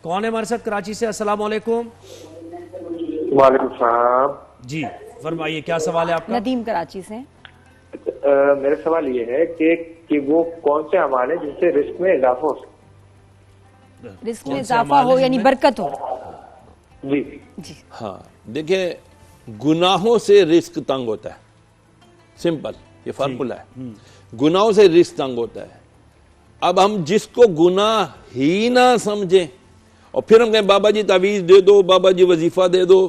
कौन है हमारे साथ कराची से? अस्सलाम वालेकुम। वालेकुम सलाम जी फरमाइए, क्या सवाल है आपका? नदीम कराची से। मेरा सवाल ये है कि वो कौन से अमाल है जिनसे रिस्क में इजाफा हो? रिस्क में इजाफा हो यानी बरकत हो। जी जी हाँ, देखिए, गुनाहों से रिस्क तंग होता है, सिंपल, ये फार्मूला है। गुनाहों से रिस्क तंग होता है। अब हम जिसको गुनाह ही ना समझें और फिर हम कहें बाबा जी तावीज दे दो, बाबा जी वजीफा दे दो।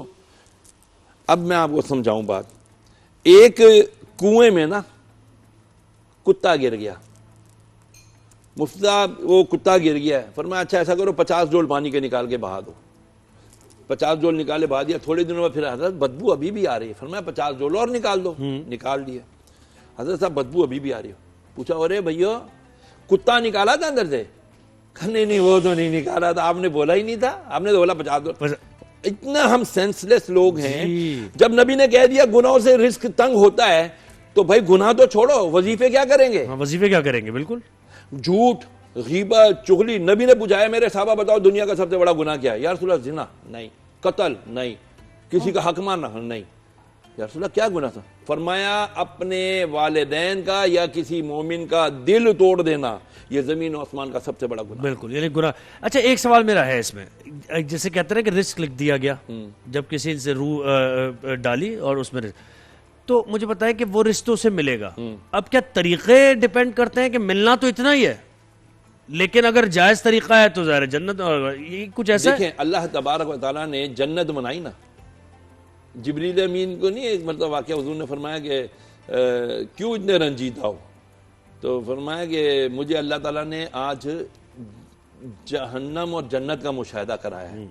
अब मैं आपको समझाऊं बात। एक कुएं में ना कुत्ता गिर गया, मुफ्ती साहब वो कुत्ता गिर गया है, फरमाया अच्छा ऐसा करो 50 डोल पानी के निकाल के बहा दो। 50 डोल निकाले बहा दिया। थोड़े दिनों में फिर हजरत बदबू अभी भी आ रही है, फरमाया 50 डोल और निकाल दो। निकाल दिया। हजरत साहब बदबू अभी भी आ रही है। पूछा अरे भैया कुत्ता निकाला था अंदर से? नहीं नहीं वो तो नहीं निकाला था, आपने बोला ही नहीं था, आपने तो बोला 50 डोल। इतना हम सेंसलेस लोग हैं। जब नबी ने कह दिया गुनाहों से रिस्क तंग होता है तो भाई गुनाह तो छोड़ो, वजीफे क्या करेंगे? हाँ, वजीफे क्या करेंगे? बिल्कुल। झूठ, ग़ीबत, चुगली। नबी ने पूछा है मेरे साहबा बताओ दुनिया का सबसे बड़ा गुनाह क्या है? या रसूलल्लाह जिना? नहीं। कत्ल? नहीं। किसी का हक मारना? नहीं। या रसूलल्लाह क्या गुनाह था? फरमाया अपने वालिदैन का या किसी मोमिन का दिल तोड़ देना, ये जमीन और आसमान का सबसे बड़ा गुनाह। बिल्कुल, यानी गुनाह। अच्छा एक सवाल मेरा है इसमें, जैसे कहते हैं कि रिस्क लिख दिया गया, जब किसी से रूह डाली और उसमें तो मुझे पता है कि वो रिश्तों से मिलेगा। अब क्या तरीके डिपेंड करते हैं कि मिलना तो इतना ही है, लेकिन अगर जायज तरीका है तो ज़ाहिर जन्नत, और ये कुछ ऐसा देखें, अल्लाह तबारक व तआला ने जन्नत बनाई ना, जिब्रील अमीन को नहीं एक मतलब वाक़या हुज़ूर ने फरमाया कि क्यों इतने रंजीदा हो? तो फरमाया कि मुझे अल्लाह ताला ने आज जहन्नम और जन्नत का मुशाहिदा कराया है।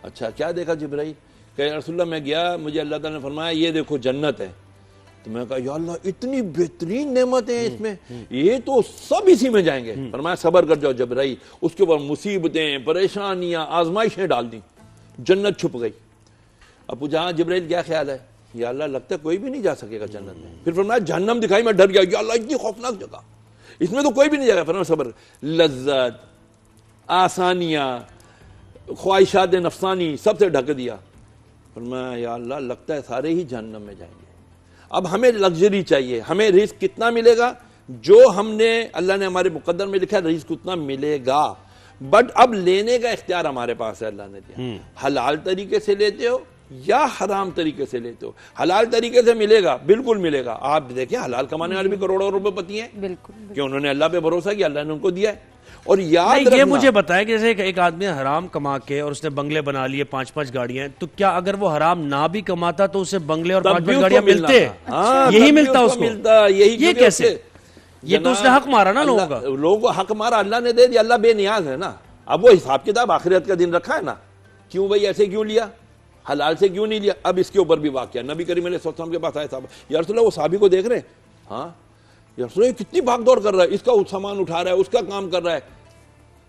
अच्छा क्या देखा जिब्राइल? कहे रसूलल्लाह मैं गया, मुझे अल्लाह ताला ने फरमाया ये देखो जन्नत है। तो मैं कहा या अल्लाह इतनी बेहतरीन नेमतें हैं इसमें, ये तो सब इसी में जाएंगे। फरमाया सब्र कर जाओ जिब्राइल। उसके ऊपर मुसीबतें, परेशानियां, आजमाइशें डाल दी, जन्नत छुप गई। अब पूछा हाँ जिब्राइल क्या ख्याल है? या अल्लाह लगता है कोई भी नहीं जा सकेगा जन्नत में। फिर फरमाया जहन्नम दिखाई, मैं डर गया, या अल्लाह इतनी खौफनाक जगह, इसमें तो कोई भी नहीं जाएगा। फरमाया सब्र, लज्जत, आसानियां, ख्वाहिशात नफसानी सबसे ढक दिया। फरमाया या अल्लाह लगता है सारे ही जहन्नम में जाएंगे। अब हमें लग्जरी चाहिए, हमें रिस्क कितना मिलेगा? जो हमने अल्लाह ने हमारे मुकद्दर में लिखा है रिस्क उतना मिलेगा, बट अब लेने का इख्तियार हमारे पास है, अल्लाह ने दिया। हलाल तरीके से लेते हो या हराम तरीके से लेते हो। हलाल तरीके से मिलेगा, बिल्कुल मिलेगा। आप देखें हलाल कमाने वाले भी करोड़ों रुपए पति हैं, बिल्कुल, कि उन्होंने अल्लाह पे भरोसा किया, अल्लाह ने उनको दिया है। और याद ये रखना, मुझे बताएं कि जैसे एक आदमी हराम कमा के और उसने बंगले बना लिए, 5-5 गाड़ियां, तो क्या अगर वो हराम ना भी कमाता तो उसे बंगले और 5-5 गाड़ियां मिलते? यही मिलता उसको? मिलता यही। ये कैसे? ये तो उसने हक मारा ना लोगों का। लोगों को हक मारा, अल्लाह ने दे दिया, अल्लाह बेनियाज है ना। अब वो हिसाब किताब आखिरत का दिन रखा है ना, क्यों भाई ऐसे क्यों लिया, हलाल से क्यों नहीं लिया? अब इसके ऊपर भी वाकया, नबी करीम अलैहि सल्लम के पास आए साहब, या रसूलल्लाह वो साहबी को देख रहे हैं, हाँ या रसूलल्लाह कितनी भागदौड़ कर रहा है, इसका सामान उठा रहा है, उसका काम कर रहा है,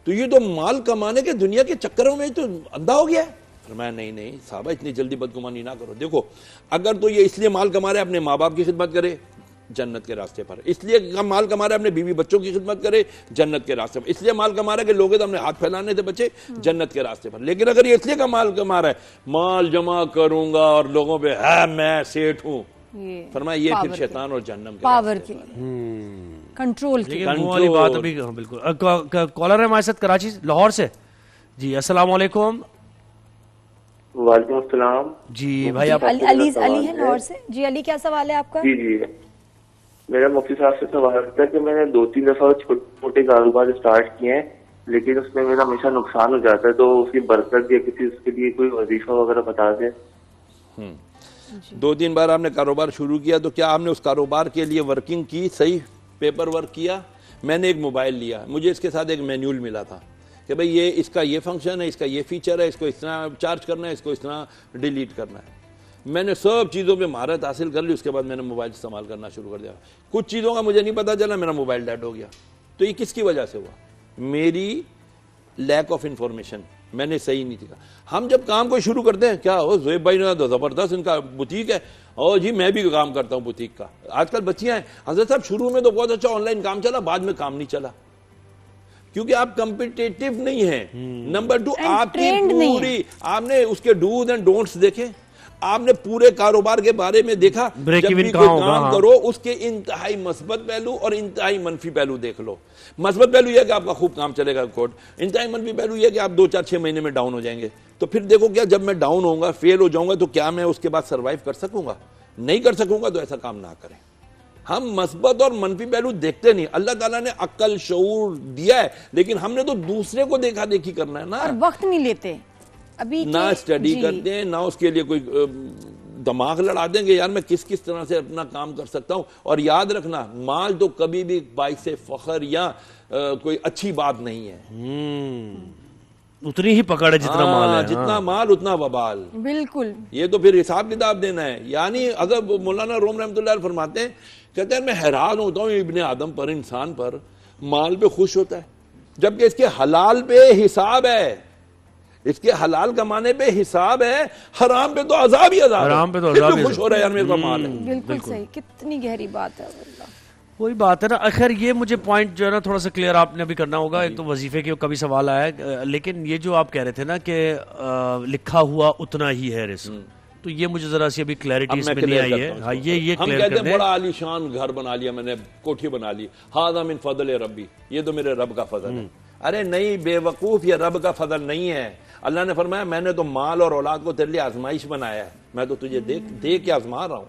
तो ये तो माल कमाने के दुनिया के चक्करों में तो अंधा हो गया है। फरमाया नहीं नहीं साहबा इतनी जल्दी बदगुमानी ना करो। देखो अगर तो ये इसलिए माल कमा रहे अपने माँ बाप की खिदमत करे जन्नत के रास्ते पर, इसलिए माल कमा रहे अपने बीवी बच्चों की खिदमत करे जन्नत के रास्ते पर, इसलिए माल कमा रहा है कि लोग तो हमने हाथ फैलाने से बचे जन्नत के रास्ते पर। लेकिन अगर ये इसलिए का माल कमा रहा है माल जमा करूंगा और लोगों पे है मैं सेठ हूं, फरमाया ये फिर शैतान और जहन्नम के पावर की कंट्रोल की वाली बात अभी। बिल्कुल। कॉलर है हमारे साथ कराची लाहौर से। जी अस्सलाम वालेकुम। वालेकुम अस्सलाम। जी भाई आप अली है लाहौर से। जी अली क्या सवाल है आपका? जी जी मेरा मुफ्ती साहब से सवाल था कि मैंने 2-3 दफा छोटे मोटे कारोबार स्टार्ट किए हैं, लेकिन उसमें मेरा हमेशा नुकसान हो जाता है, तो उसकी बरकत या किसी उसके लिए कोई वजीफा वगैरह बता दें। 2-3 बार आपने कारोबार शुरू किया, तो क्या आपने उस कारोबार के लिए वर्किंग की, सही पेपर वर्क किया? मैंने एक मोबाइल लिया, मुझे इसके साथ एक मैन्यूल मिला था कि भाई ये इसका ये फंक्शन है, इसका ये फीचर है, इसको इस तरह चार्ज करना है, इसको इस तरह डिलीट करना है। मैंने सब चीज़ों पे महारत हासिल कर ली, उसके बाद मैंने मोबाइल इस्तेमाल करना शुरू कर दिया। कुछ चीज़ों का मुझे नहीं पता चला, मेरा मोबाइल डेड हो गया। तो ये किसकी वजह से हुआ? मेरी लैक ऑफ इंफॉर्मेशन, मैंने सही नहीं दिखा। हम जब काम को शुरू करते हैं, क्या हो ज़ुहैब भाई ने तो ज़बरदस्त इनका बुटीक है, और जी मैं भी काम करता हूँ बुटीक का। आजकल बच्चियाँ हैं, हज़रत साहब शुरू में तो बहुत अच्छा ऑनलाइन काम चला, बाद में काम नहीं चला। क्योंकि आप कम्पिटेटिव नहीं है। नंबर 2, आपकी trained नहीं पूरी आपने उसके डूज एंड डोंट्स देखे, आपने पूरे कारोबार के बारे में देखा। Break जब even भी कहाँ कोई होगा, काम हाँ। करो उसके इंतहाई मस्बत पहलू और इंतहाई मनफी पहलू देख लो। मस्बत पहलू यह कि आपका खूब काम चलेगा कोर्ट, इंतहाई मनफी पहलू यह कि आप 2, 4, 6 महीने में डाउन हो जाएंगे। तो फिर देखो क्या, जब मैं डाउन होऊंगा, फेल हो जाऊंगा, तो क्या मैं उसके बाद सर्वाइव कर सकूंगा? नहीं कर सकूंगा। तो ऐसा काम ना करें। हम मस्बत और मनफी पहलू देखते नहीं। अल्लाह ताला ने अक्ल शऊर दिया है, लेकिन हमने तो दूसरे को देखा देखी करना है ना। और वक्त नहीं लेते अभी ना स्टडी जी। करते हैं, ना उसके लिए कोई दिमाग लड़ा देंगे यार मैं किस किस तरह से अपना काम कर सकता हूं। और याद रखना, माल तो कभी भी बाइक से फखर या कोई अच्छी बात नहीं है। उतनी ही पकड़ है जितना माल है। जितना माल उतना वबाल। बिल्कुल। ये तो फिर हिसाब किताब देना है। यानी अगर मौलाना रोम रहमतुल्लाह फरमाते हैं, कहते हैं मैं हैरान होता हूं इब्ने आदम पर, इंसान पर, माल पे खुश होता है, जबकि इसके हलाल पे हिसाब है, इसके हलाल कमाने पे हिसाब है, हराम पे तो अजाब ही अजाब है। हराम पे तो फिर अजाब भी ही खुश हो रहा है यार मेरे पास माल है। बिल्कुल सही, कितनी गहरी बात है वल्लाह। वही बात है ना। आखिर ये मुझे पॉइंट जो है ना थोड़ा सा क्लियर आपने अभी करना होगा। एक तो वजीफे के कभी सवाल आया लेकिन ये जो आप कह रहे थे ना कि लिखा हुआ उतना ही है रिस्क, तो ये मुझे जरा सी अभी क्लैरिटी इसमें नहीं आई है। हाँ, ये हम क्लियर कहते कर हैं बड़ा आलीशान घर बना लिया मैंने, कोठी बना ली, हादा मिन फजल रब्बी, ये तो मेरे रब का फजल है। अरे नहीं बेवकूफ, ये रब का फजल नहीं है। अल्लाह ने फरमाया मैंने तो माल और औलाद को तेरे लिए आजमाइश बनाया है, मैं तो तुझे दे के आजमा रहा हूं,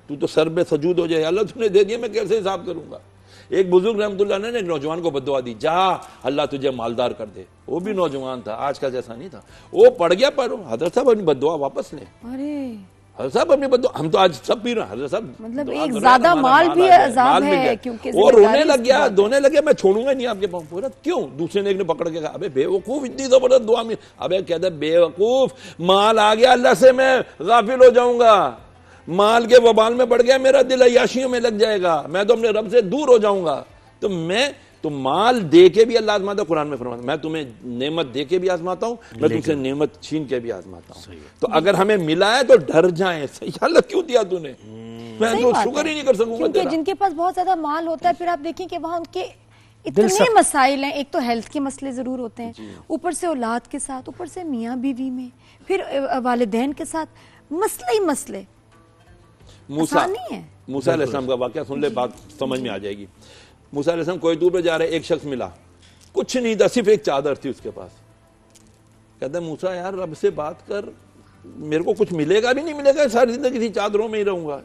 तू तो सर पे सजूद हो जाए, अल्लाह तूने दे दिया मैं कैसे हिसाब करूंगा। एक बुजुर्ग रहमतुल्लाह ने एक नौजवान को बद्दुआ दी, जा अल्लाह तुझे मालदार कर दे। वो भी नौजवान था, आज का जैसा नहीं था, वो पड़ गया, पर हजरत साहब अपनी बद्दुआ वापस ले। अरे हजरत साहब अपनी बद्दुआ, हम तो आज सब पी रहे हैं, हजरत साहब मतलब दुआ एक करो, ज्यादा हमारा माल भी आ जाए, अजाब माल मिल है, जाए। क्योंकि वो रोने जिम्मेदारी लग गया, इसकी बात दोने लगे, मैं छोड़ूंगा नहीं आपके पाँव। बोला क्यों? दूसरे ने एक ने पकड़ के कहा, अबे बेवकूफ, इतनी जबरदस्त दुआ में, अबे कहते बेवकूफ, माल आ गया अल्लाह से मैं गाफिल हो जाऊंगा, माल के वबाल में पड़ गया, मेरा दिल अय्याशियों में लग जाएगा, मैं तो अपने रब से दूर हो जाऊंगा। तो मैं तो माल दे के भी अल्लाह आजमाता, कुरान में फरमाता मैं तुम्हें नेमत दे के भी आजमाता हूं, मैं तुमसे नेमत छीन के भी आजमाता हूं। तो अगर हमें मिला है तो डर जाएं, सही अल्लाह क्यों दिया तूने, मैं तो शुक्र ही नहीं कर सकूंगा क्योंकि तेरा। जिनके पास बहुत ज्यादा माल होता है, फिर आप देखें कि वहां उनके इतने मसाइल हैं। एक तो हेल्थ के मसले जरूर होते हैं, ऊपर से औलाद के साथ, ऊपर से मियाँ बीवी में, फिर वालिदैन के साथ मसले ही मसले। मूसा नहीं है। मूसा अलैहिस्सलाम का वाकया सुन ले, बात समझ में आ जाएगी। मूसा अलैहिस्सलाम कोई दूर पे जा रहे, एक शख्स मिला, कुछ नहीं था, सिर्फ एक चादर थी उसके पास। कहता है मूसा यार रब से बात कर, मेरे को कुछ मिलेगा भी नहीं मिलेगा, सारी जिंदगी थी चादरों में ही रहूंगा।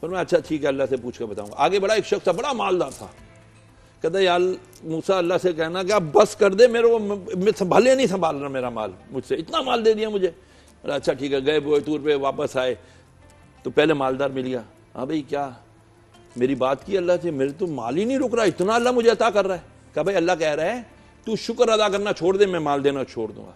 पर मैं अच्छा ठीक है अल्लाह से पूछ के बताऊंगा। आगे बड़ा एक शख्स था, बड़ा मालदार था। कहता है यार मूसा अल्लाह से कहना कि आप बस कर दे, मेरे को मैं संभाले नहीं संभाल रहा मेरा माल, मुझसे इतना माल दे दिया मुझे। अच्छा ठीक है, गए वो टूर पे, वापस आए तो पहले मालदार मिल गया। हाँ भाई क्या मेरी बात की अल्लाह से, मेरे तो माल ही नहीं रुक रहा, इतना अल्लाह मुझे अता कर रहा है। कहा भाई अल्लाह कह रहा है तू शुक्र अदा करना छोड़ दे, मैं माल देना छोड़ दूंगा।